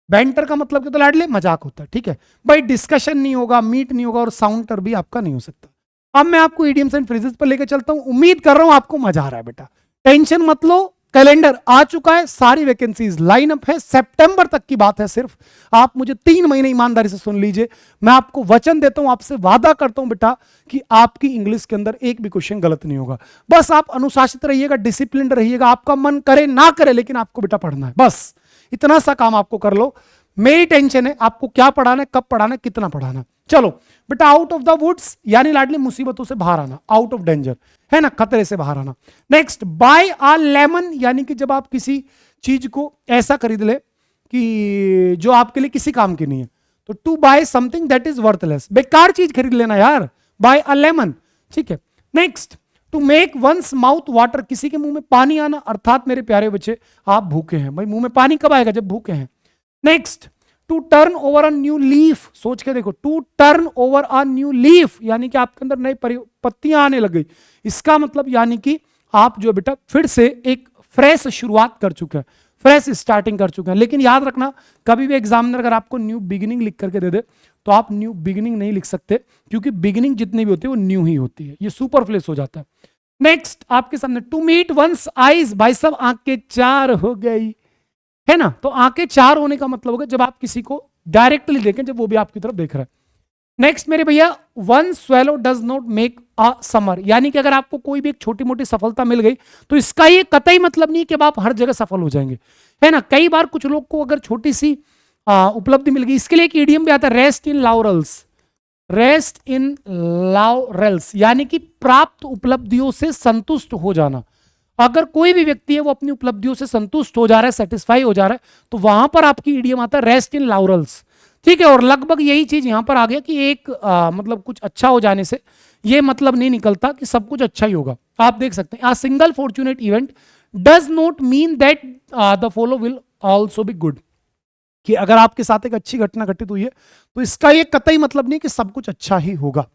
बैंटर का मतलब क्या? तो लाडले मजाक होता है। ठीक है भाई, डिस्कशन नहीं होगा, मीट नहीं होगा, और साउंटर भी आपका नहीं हो सकता। अब मैं आपको इडियम्स एंड फ्रेजेस पर लेकर चलता हूं। उम्मीद कर रहा हूं आपको मजा आ रहा है बेटा, टेंशन मत लो। कैलेंडर आ चुका है, सारी वैकेंसीज लाइन अप है, सितंबर तक की बात है सिर्फ। आप मुझे 3 महीने ईमानदारी से सुन लीजिए, मैं आपको वचन देता हूं, आपसे वादा करता हूं बेटा कि आपकी इंग्लिश के अंदर एक भी क्वेश्चन गलत नहीं होगा। बस आप अनुशासित रहिएगा, डिसिप्लिन रहिएगा, आपका मन करे ना करे लेकिन आपको बेटा पढ़ना है, बस इतना सा काम आपको कर लो। मेरी टेंशन है आपको क्या पढ़ाना है, कब पढ़ाना है, कितना पढ़ाना है। चलो बेटा, आउट ऑफ द वुड्स यानी लाडली मुसीबतों से बाहर आना, आउट ऑफ डेंजर, है ना, खतरे से बाहर आना। नेक्स्ट, बाय अ लेमन, यानी कि जब आप किसी चीज को ऐसा खरीद ले कि जो आपके लिए किसी काम की नहीं है, तो to buy something that is worthless, बेकार चीज खरीद लेना यार, बाय अ लेमन। ठीक है। Next, to make one's mouth water, किसी के मुंह में पानी आना, अर्थात मेरे प्यारे बच्चे आप भूखे हैं। भाई मुंह में पानी कब आएगा? जब भूखे हैं। Next, to turn over a new leaf, सोच के देखो, to turn over a new leaf यानी कि आपके अंदर नई पत्तियां आने लग गई। इसका मतलब यानी कि आप जो बेटा फिर से एक फ्रेश शुरुआत कर चुके हैं, फ्रेश स्टार्टिंग कर चुके हैं। लेकिन याद रखना, कभी भी एग्जामिनर अगर आपको न्यू बिगिनिंग लिख करके दे दे तो आप न्यू बिगिनिंग नहीं लिख सकते, क्योंकि बिगिनिंग जितनी भी होती है वो न्यू ही होती है, ये सुपरफ्लेस हो जाता है। नेक्स्ट आपके सामने, टू मीट वंस आईज, भाई सब आंखें चार हो गई, है ना। तो आंखें चार होने का मतलब होगा जब आप किसी को डायरेक्टली देखें, जब वो भी आपकी तरफ देख रहा है। नेक्स्ट मेरे भैया, one swallow does not make a summer, यानी कि अगर आपको कोई भी एक छोटी मोटी सफलता मिल गई तो इसका ये कतई मतलब नहीं कि आप हर जगह सफल हो जाएंगे, है ना। कई बार कुछ लोग को अगर छोटी सी उपलब्धि मिल गई, इसके लिए एक इडियम भी आता है, rest in laurels, rest in laurels, यानी कि प्राप्त उपलब्धियों से संतुष्ट हो जाना। अगर कोई भी व्यक्ति है वो अपनी उपलब्धियों से संतुष्ट हो जा रहा है, सेटिस्फाई हो जा रहा है, तो वहां पर आपकी इडियम आता है रेस्ट इन लॉरेल्स, ठीक है। और लगभग यही चीज यहां पर आ गया कि एक मतलब कुछ अच्छा हो जाने से ये मतलब नहीं निकलता कि सब कुछ अच्छा ही होगा। आप देख सकते हैं, a single fortunate event does not mean that the follow will also be good, कि अगर आपके साथ एक अच्छी घटना घटित हुई है तो इसका ये कतई मतलब नहीं कि सब कुछ अच्छा ही होगा।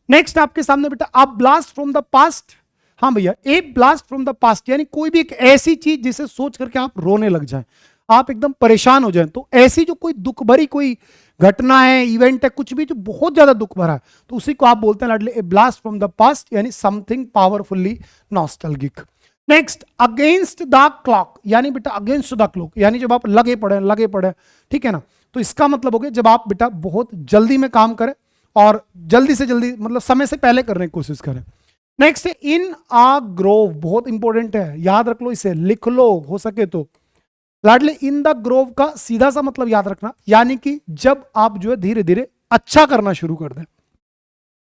नेक्स्ट आपके सामने बेटा, a blast from the past, हाँ भैया, ए ब्लास्ट फ्रॉम द पास्ट यानी कोई भी एक ऐसी चीज जिसे सोच करके आप रोने लग जाएं, आप एकदम परेशान हो जाएं। तो ऐसी जो कोई दुख भरी कोई घटना है, इवेंट है, कुछ भी जो बहुत ज्यादा दुख भरा है, तो उसी को आप बोलते हैं लाडले ए ब्लास्ट फ्रॉम द पास्ट, यानी something powerfully nostalgic. Next, against the clock, यानी बेटा अगेंस्ट द क्लॉक यानी जब आप लगे पड़े, ठीक है ना। तो इसका मतलब हो गया जब आप बेटा बहुत जल्दी में काम करें और जल्दी से जल्दी मतलब समय से पहले करने की कोशिश करें। नेक्स्ट है इन आ ग्रोव, बहुत इंपॉर्टेंट है, याद रख लो, इसे लिख लो हो सके तो। लाडले इन द ग्रोव का सीधा सा मतलब याद रखना, यानी कि जब आप जो है धीरे धीरे अच्छा करना शुरू कर दें,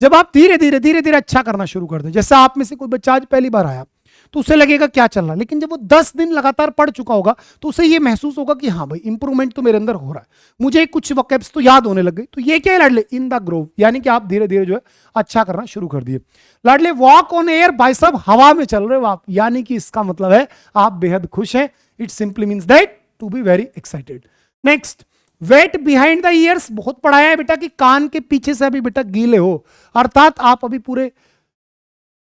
जब आप धीरे धीरे अच्छा करना शुरू कर दें। जैसे आप में से कोई बच्चा आज पहली बार आया तो उसे लगेगा क्या चल रहा है, लेकिन जब वो 10 दिन लगातार पढ़ चुका होगा तो उसे ये महसूस होगा कि हाँ भाई इंप्रूवमेंट तो मेरे अंदर हो रहा है, मुझे कुछ वोकैब्स तो याद होने लग गई। तो ये क्या है लाडले, इन द ग्रोव, यानी कि आप धीरे धीरे जो है अच्छा करना शुरू कर दिए। लाडले वॉक ऑन एयर, भाई साहब हवा में चल रहे हो आप, यानी कि इसका मतलब है आप बेहद खुश हैं। It simply means that to be very excited. Next, wet behind the ears, बहुत पढ़ाया है बेटा कि कान के पीछे से अभी बेटा गीले हो, अर्थात आप अभी पूरे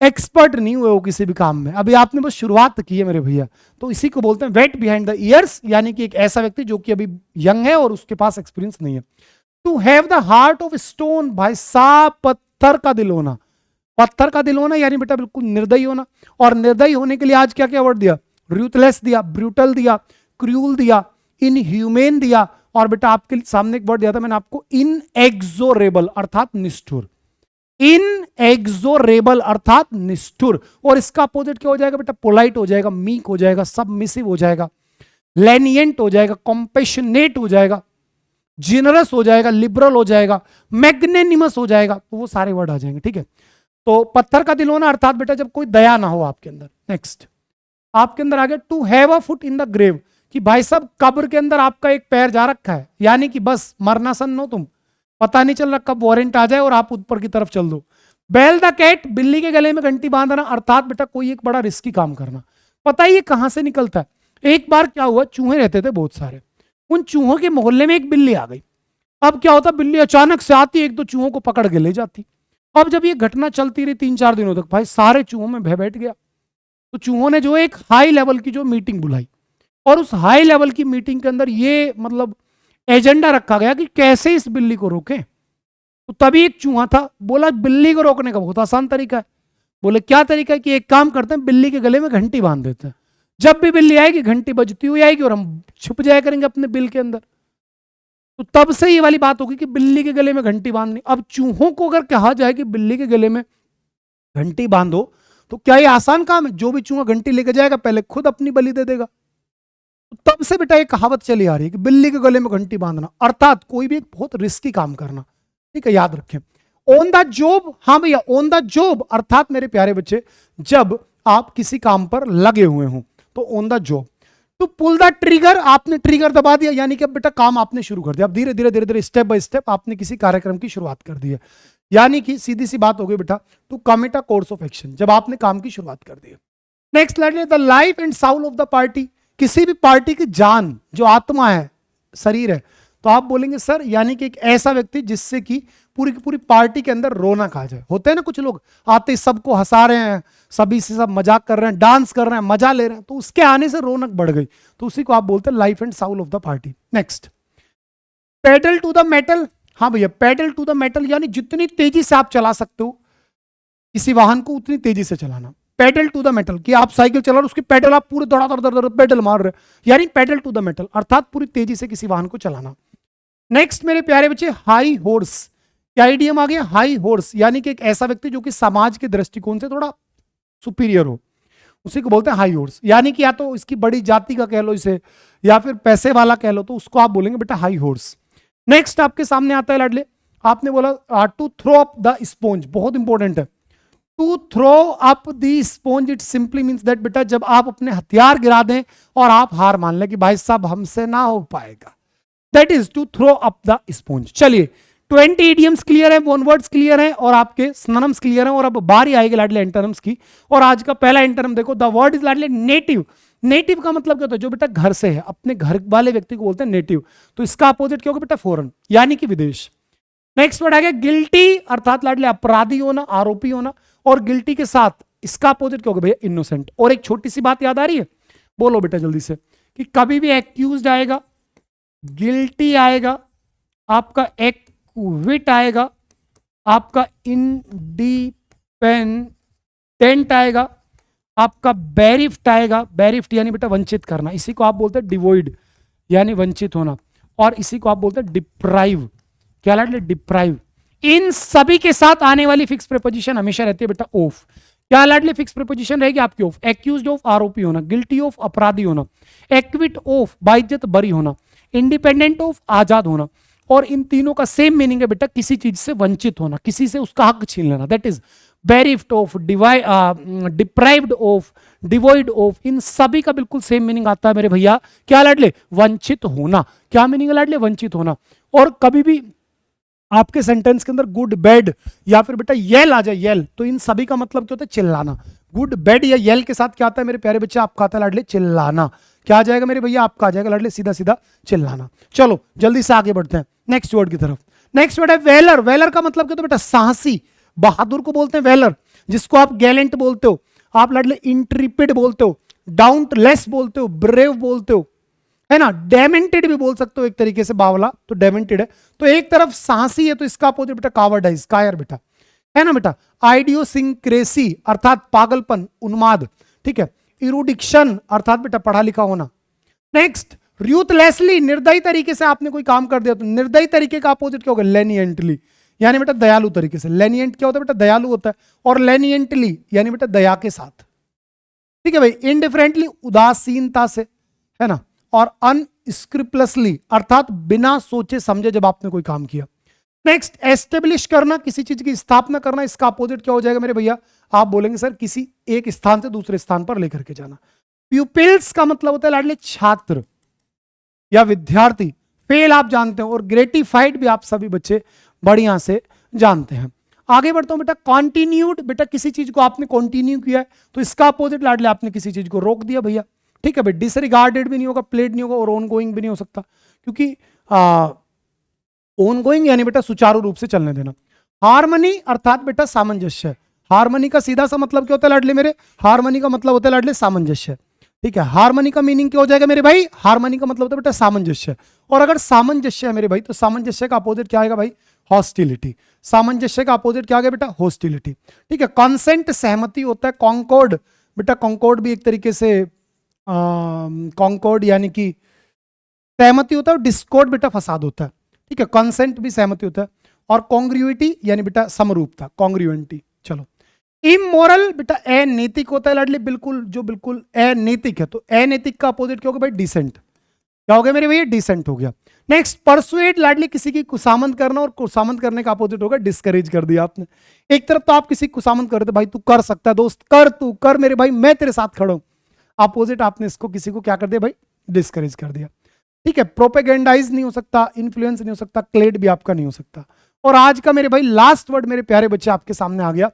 एक्सपर्ट नहीं हुए हो किसी भी काम में, अभी आपने बस शुरुआत की है मेरे भैया। तो इसी को बोलते हैं वेट बिहाइंड द ईयर्स, यानी कि एक ऐसा व्यक्ति जो कि अभी यंग है और उसके पास एक्सपीरियंस नहीं है। To have the heart of stone, भाई साहब पत्थर का दिल होना, पत्थर का दिल होना यानी बेटा बिल्कुल निर्दयी होना। और निर्दयी होने के लिए आज क्या क्या वर्ड दिया, रूथलेस दिया, ब्रूटल दिया, क्रूअल दिया, इनह्यूमेन दिया, और बेटा आपके सामने एक वर्ड दिया था मैंने आपको, इनएक्सोरेबल अर्थात निष्ठुर, इनएक्सोरेबल अर्थात निष्ठुर। और इसका अपोजिट क्या हो जाएगा बेटा, पोलाइट हो जाएगा, मीक हो जाएगा, सबमिसिव हो जाएगा, लेनियंट हो जाएगा, कॉम्पेशनेट हो जाएगा, जिनरस हो जाएगा, लिबरल हो जाएगा, मैग्नेनिमस हो जाएगा। तो वो सारे वर्ड आ जाएंगे, ठीक है। तो पत्थर का दिल होना अर्थात बेटा जब कोई दया ना हो आपके अंदर। नेक्स्ट आपके अंदर आ गया to have a foot in the grave, कि भाई साहब कब्र के अंदर आपका एक पैर जा रखा है, यानी कि बस मरना सन हो तुम, पता नहीं चल रहा कब वारंट आ जाए और आप ऊपर की तरफ चल दो। बेल द कैट, बिल्ली के गले में घंटी बांधना, अर्थात बेटा कोई एक बड़ा रिस्की काम करना। पता ही ये कहां से निकलता है। एक बार क्या हुआ, चूहे रहते थे बहुत सारे, उन चूहों के मोहल्ले में एक बिल्ली आ गई। अब क्या होता, बिल्ली अचानक से आती, एक दो चूहों को पकड़ के ले जाती। अब जब ये घटना चलती रही 3-4 दिनों तक, भाई सारे चूहों में भय बैठ गया। तो चूहों ने जो एक हाई लेवल की जो मीटिंग बुलाई, और उस हाई लेवल की मीटिंग के अंदर ये मतलब एजेंडा रखा गया कि कैसे इस बिल्ली को रोकें। तो तभी एक चूहा था, बोला बिल्ली को रोकने का बहुत आसान तरीका है। बोले क्या तरीका है, कि एक काम करते हैं, बिल्ली के गले में घंटी बांध देते हैं, जब भी बिल्ली आएगी घंटी बजती हुई आएगी और हम छुप जाया करेंगे अपने बिल के अंदर। तो तब से ये वाली बात होगी कि बिल्ली के गले में घंटी बांधनी। अब चूहों को अगर कहा जाए कि बिल्ली के गले में घंटी बांधो, तो क्या ये आसान काम है? जो भी चूहा घंटी लेके जाएगा पहले खुद अपनी बलि दे देगा। तो तब से बेटा एक कहावत चली आ रही है कि बिल्ली के गले में घंटी बांधना अर्थात कोई भी एक बहुत रिस्की काम करना, ठीक है, याद रखें। ऑन द जॉब, हाँ भैया ऑन द जॉब अर्थात मेरे प्यारे बच्चे जब आप किसी काम पर लगे हुए हों तो on the job. To pull the trigger, आपने ट्रिगर दबा दिया, यानी कि अब बेटा काम आपने शुरू कर दिया, अब धीरे धीरे स्टेप बाय स्टेप आपने किसी कार्यक्रम की शुरुआत कर दी है। यानी कि सीधी सी बात हो गई बेटा, to commit a course of action, जब आपने काम की शुरुआत कर दी है। Next line, the life and soul of the party, किसी भी पार्टी की जान, जो आत्मा है, शरीर है, तो आप बोलेंगे सर यानी कि एक ऐसा व्यक्ति जिससे कि पूरी की पूरी पार्टी के अंदर रौनक आ जाए। होते हैं ना कुछ लोग आते ही सबको हंसा रहे हैं, सभी से सब मजाक कर रहे हैं, डांस कर रहे हैं, मजा ले रहे हैं, तो उसके आने से रौनक बढ़ गई, तो उसी को आप बोलते हैं life and soul of the party. Next, pedal to the metal, हाँ भैया पेडल टू द मेटल यानी जितनी तेजी से आप चला सकते हो किसी वाहन को उतनी तेजी से चलाना। पेडल टू द मेटल कि आप साइकिल चला रहे उसकी पेडल आप पूरे दौड़ा दौड़ पेडल मार रहे, यानी पेडल टू द मेटल अर्थात पूरी तेजी से किसी वाहन को चलाना। नेक्स्ट मेरे प्यारे बच्चे, हाई हॉर्स, क्या आइडियम आ गया, हाई हॉर्स यानी कि एक ऐसा व्यक्ति जो कि समाज के दृष्टिकोण से थोड़ा सुपीरियर हो, उसी को बोलते हैं हाई हॉर्स, यानी कि या तो इसकी बड़ी जाति का कह लो इसे, या फिर पैसे वाला कह लो, तो उसको आप बोलेंगे बेटा हाई हॉर्स। नेक्स्ट आपके सामने आता है लाडले, आपने बोला to throw up the sponge, बहुत इंपॉर्टेंट है। To throw up the sponge it simply means that बेटा जब आप अपने हथियार गिरा दें और आप हार मान लें कि भाई साहब हमसे ना हो पाएगा, that is to throw up the sponge. चलिए 20 इडियम्स क्लियर है, वन वर्ड्स क्लियर है और आपके सिनोनिम्स क्लियर है, और अब बारी आएगी लाडले एंटोनिम्स की। और आज का पहला एंटोनिम देखो, द वर्ड इज लाडले नेटिव। नेटिव का मतलब क्या होता है, जो बेटा घर से है, अपने घर वाले व्यक्ति को बोलते हैं नेटिव, तो इसका अपोजिट क्या होगा बेटा, फॉरेन यानी कि विदेश। नेक्स्ट वर्ड आ गया गिल्टी, अर्थात लाडले अपराधी होना, आरोपी होना, और गिल्टी के साथ इसका अपोजिट क्या होगा भैया, इनोसेंट। और एक छोटी सी बात याद आ रही है, बोलो बेटा जल्दी से, कि कभी भी एक्यूज्ड आएगा, गिल्टी आएगा, आपका एक्विट आएगा, आपका इंडिपेंडेंट आएगा, आपका बेरिफ्ट आएगा, बेरिफ्ट यानी बेटा वंचित करना, इसी को आप बोलते हैं डिवोइड यानी वंचित होना, और इसी को आप बोलते हैं डिप्राइव, क्या लाडले, डिप्राइव। इन सभी के साथ आने वाली फिक्स प्रीपोजिशन हमेशा रहती है बेटा ऑफ, क्या लाडले फिक्स प्रीपोजिशन रहेगी आपकी ऑफ, एक्यूज्ड ऑफ आरोपी होना, गिल्टी ऑफ अपराधी होना, एक्विट ऑफ बाइज्जत बरी होना, इंडिपेंडेंट ऑफ आजाद होना, और इन तीनों का सेम मीनिंग है बेटा किसी चीज से वंचित होना, किसी से उसका हक छीन लेना, that is bereft of, deprived of, devoid of, इन सभी का बिल्कुल सेम मीनिंग आता है मेरे भैया, क्या लाडले, वंचित होना। क्या मीनिंग है लाडले, वंचित होना। और कभी भी आपके सेंटेंस के अंदर गुड बैड या फिर बेटा येल आ जाए, येल, तो इन सभी का मतलब क्या होता है, चिल्लाना। गुड बैड या येल के साथ क्या आता है मेरे प्यारे बच्चे, आपका आता है लाडले चिल्लाना। क्या आ जाएगा मेरे भैया, आपका आ जाएगा लाडले सीधा सीधा चिल्लाना। चलो जल्दी से आगे बढ़ते हैं नेक्स्ट वर्ड की तरफ। नेक्स्ट वर्ड है वेलर। वेलर का मतलब क्या होता है बेटा, साहसी, बहादुर को बोलते हैं वेलर, जिसको आप गैलेंट बोलते हो, आप लाडले इंट्रीपिड बोलते हो, डाउनलेस बोलते हो, ब्रेव बोलते हो, है ना, डेमेंटेड भी बोल सकते हो एक तरीके से, बावला तो डेमेंटेड है। तो एक तरफ साहसी है तो इसका अपोजिट बेटा कावर्डाइज, कायर बेटा, है ना बेटा। आइडियोसिंक्रेसी अर्थात पागलपन, उन्माद, ठीक है। इरुडिक्शन अर्थात बेटा पढ़ा लिखा होना। नेक्स्ट र्यूथलेसली, निर्दयी तरीके से आपने कोई काम कर दिया, तो निर्दयी तरीके का अपोजिट क्या होगा, लेनिएंटली, यानी बेटा दयालु तरीके से। लेनिएंट क्या होता है बेटा, दयालु होता है, और लेनिएंटली यानी बेटा दया के साथ, ठीक है भाई। इनडिफरेंटली उदासीनता से, है ना, और अनस्क्रिपलसली अर्थात बिना सोचे समझे जब आपने कोई काम किया। नेक्स्ट एस्टेब्लिश करना, किसी चीज की स्थापना करना, इसका अपोजिट क्या हो जाएगा मेरे भैया, आप बोलेंगे सर किसी एक स्थान से दूसरे स्थान पर लेकर के जाना। प्यूपिल्स का मतलब होता है लाडले छात्र या विद्यार्थी। फेल आप जानते हो, और ग्रेटिफाइड भी आप सभी बच्चे बढ़िया से जानते हैं। आगे बढ़ता हूं बेटा, कॉन्टिन्यूड, बेटा किसी चीज को आपने कंटिन्यू किया है तो इसका अपोजिट लाडले आपने किसी चीज को रोक दिया भैया, ठीक है भाई। डिसरिगार्डेड भी नहीं होगा, प्लेड नहीं होगा, और ऑन गोइंग भी नहीं हो सकता, क्योंकि ऑन गोइंग यानी बेटा सुचारू रूप से चलने देना। हार्मनी अर्थात बेटा सामंजस्य। हार्मनी का सीधा सा मतलब क्या होता है लाडले मेरे, हार्मनी का मतलब होता है लाडले सामंजस्य, ठीक है। हार्मनी का मीनिंग क्या हो जाएगा मेरे भाई, हार्मनी का मतलब होता है बेटा सामंजस्य, और अगर सामंजस्य है मेरे भाई तो सामंजस्य का अपोजिट क्या आएगा भाई, हॉस्टिलिटी। सामंजस्य का अपोजिट क्या आ गया बेटा, हॉस्टिलिटी, ठीक है। कंसेंट सहमति होता है। कॉन्कॉर्ड, बेटा कॉन्कॉर्ड भी एक तरीके से कॉन्कॉर्ड यानी कि सहमति होता है, और डिस्कॉर्ड बेटा फसाद होता है, ठीक है। कंसेंट भी सहमति होता है, और कॉन्ग्रुइटी यानी बेटा समरूपता, कॉन्ग्रुएंटी। चलो इमोरल बेटा अनैतिक होता है लाडली, बिल्कुल जो बिल्कुल अनैतिक है, तो अनैतिक का अपोजिट क्या होगा भाई, डिसेंट। क्या हो गया मेरे भैया, डिसेंट हो गया। नेक्स्ट परसुएड लाडली, किसी की कुसामंद करना, और कुसामंद करने का अपोजिट होगा डिस्करेज कर दिया आपने। एक तरफ तो आप किसी कुसामंद कर रहे थे, भाई तू कर सकता है दोस्त, कर तू कर मेरे भाई, मैं तेरे साथ खड़ा हूं, अपोजिट आपने इसको किसी को क्या कर दिया भाई, डिस्करेज कर दिया, ठीक है। प्रोपेगेंडाइज नहीं हो सकता, इन्फ्लुएंस नहीं हो सकता, क्लेड भी आपका नहीं हो सकता। और आज का मेरे भाई लास्ट वर्ड मेरे प्यारे बच्चे आपके सामने आ गया,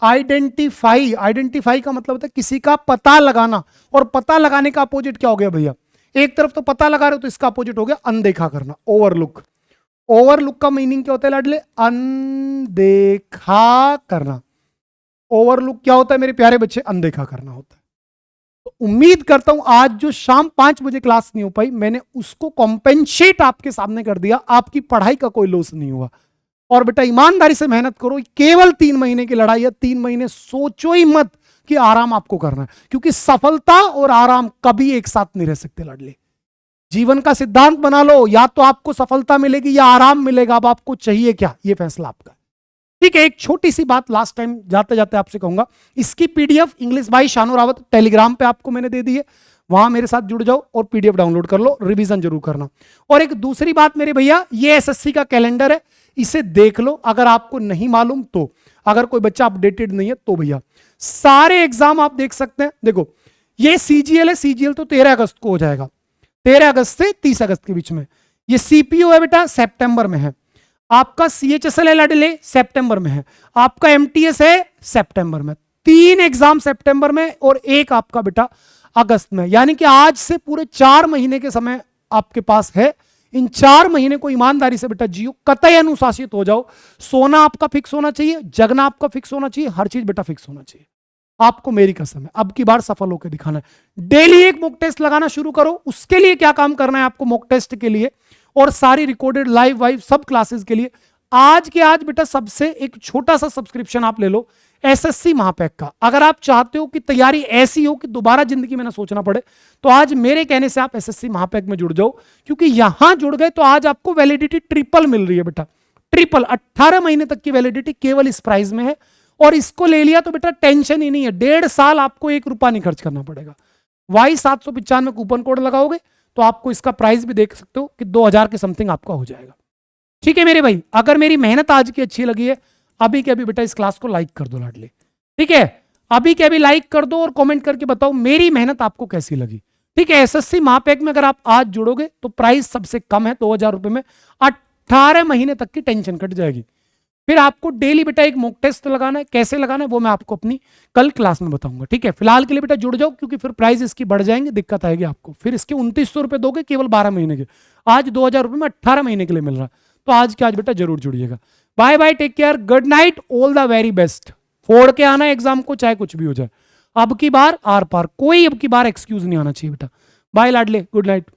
आइडेंटिफाई। आइडेंटिफाई का मतलब होता है किसी का पता लगाना, और पता लगाने का अपोजिट क्या हो गया भैया? एक तरफ तो पता लगा रहे हो तो इसका अपोजिट हो गया अनदेखा करना, ओवरलुक। ओवरलुक का मीनिंग क्या होता है लाडले? अनदेखा करना। ओवरलुक क्या होता है मेरे प्यारे बच्चे? अनदेखा करना होता है। तो उम्मीद करता हूं आज जो शाम 5 बजे क्लास नहीं हो पाई, मैंने उसको कॉम्पेंसेट आपके सामने कर दिया, आपकी पढ़ाई का कोई लॉस नहीं हुआ। और बेटा ईमानदारी से मेहनत करो, केवल 3 महीने की लड़ाई है, 3 महीने सोचो ही मत कि आराम आपको करना है, क्योंकि सफलता और आराम कभी एक साथ नहीं रह सकते लाडले। जीवन का सिद्धांत बना लो, या तो आपको सफलता मिलेगी या आराम मिलेगा, अब आपको चाहिए क्या, यह फैसला आपका। ठीक है, एक छोटी सी बात लास्ट टाइम जाते जाते आपसे कहूंगा, इसकी PDF English by Shanu Rawat Telegram पे आपको मैंने दे दी है, वहां मेरे साथ जुड़ जाओ और पीडीएफ डाउनलोड कर लो, रिवीजन जरूर करना। और एक दूसरी बात मेरे भैया, ये एसएससी का कैलेंडर है, इसे देख लो, अगर आपको नहीं मालूम तो, अगर कोई बच्चा अपडेटेड नहीं है तो भैया सारे एग्जाम आप देख सकते हैं। देखो ये सीजीएल है, सीजीएल तो 13 अगस्त को हो जाएगा, 13 अगस्त से 30 अगस्त के बीच में। ये सीपीओ है बेटा, सितंबर में है। आपका सीएचएसएल है लाडले, सितंबर में है। आपका एमटीएस है सितंबर में। 3 एग्जाम सितंबर में और एक आपका बेटा अगस्त में, यानी कि आज से पूरे 4 महीने के समय आपके पास है। इन 4 महीने को ईमानदारी से बेटा जियो, कतई अनुशासित हो जाओ। सोना आपका फिक्स होना चाहिए, जगना आपका फिक्स होना चाहिए, हर चीज बेटा फिक्स होना चाहिए। आपको मेरी कसम है, अब की बार सफल होकर दिखाना है। डेली एक मॉक टेस्ट लगाना शुरू करो। उसके लिए क्या काम करना है आपको? मॉक टेस्ट के लिए और सारी रिकॉर्डेड लाइव वाइव सब क्लासेस के लिए आज के आज बेटा सबसे एक छोटा सा सब्सक्रिप्शन आप ले लो एसएससी महापैक का। अगर आप चाहते हो कि तैयारी ऐसी हो कि दोबारा जिंदगी में ना सोचना पड़े, तो आज मेरे कहने से आप एसएससी महापैक में जुड़ जाओ, क्योंकि यहां जुड़ गए तो आज आपको वैलिडिटी ट्रिपल मिल रही है बेटा, ट्रिपल। 18 महीने तक की वैलिडिटी केवल इस प्राइस में है, और इसको ले लिया तो बेटा टेंशन ही नहीं है, 1.5 साल आपको 1 रुपया नहीं खर्च करना पड़ेगा। Y795 कूपन कोड लगाओगे तो आपको इसका प्राइस भी देख सकते हो कि 2000 के समथिंग आपका हो जाएगा। ठीक है मेरे भाई, अगर मेरी मेहनत आज की अच्छी लगी है, अभी के अभी बेटा इस क्लास को लाइक कर दो लाडले। ठीक है, अभी के अभी लाइक कर दो और कमेंट करके बताओ मेरी मेहनत आपको कैसी लगी। ठीक है, एसएससी महापैक में अगर आप आज जुड़ोगे तो प्राइस सबसे कम है 2000 रुपए में, 18 महीने तक की टेंशन कट जाएगी। फिर आपको डेली बेटा एक मॉक टेस्ट लगाना है, कैसे लगाना है वो मैं आपको अपनी कल क्लास में बताऊंगा। ठीक है, फिलहाल के लिए बेटा जुड़ जाओ, क्योंकि फिर प्राइस इसकी बढ़ जाएंगे, दिक्कत आएगी आपको। फिर इसके 2900 रुपए दोगे केवल 12 महीने के, आज 2000 रुपए में 18 महीने के लिए मिल रहा है। तो आज के आज बेटा जरूर जुड़िएगा। Bye bye, take care, good night, all the very best. फोड़ के आना एग्जाम को, चाहे कुछ भी हो जाए। अब की बार आर पार, कोई अब की बार एक्सक्यूज नहीं आना चाहिए बेटा। बाय लाडले, गुड नाइट।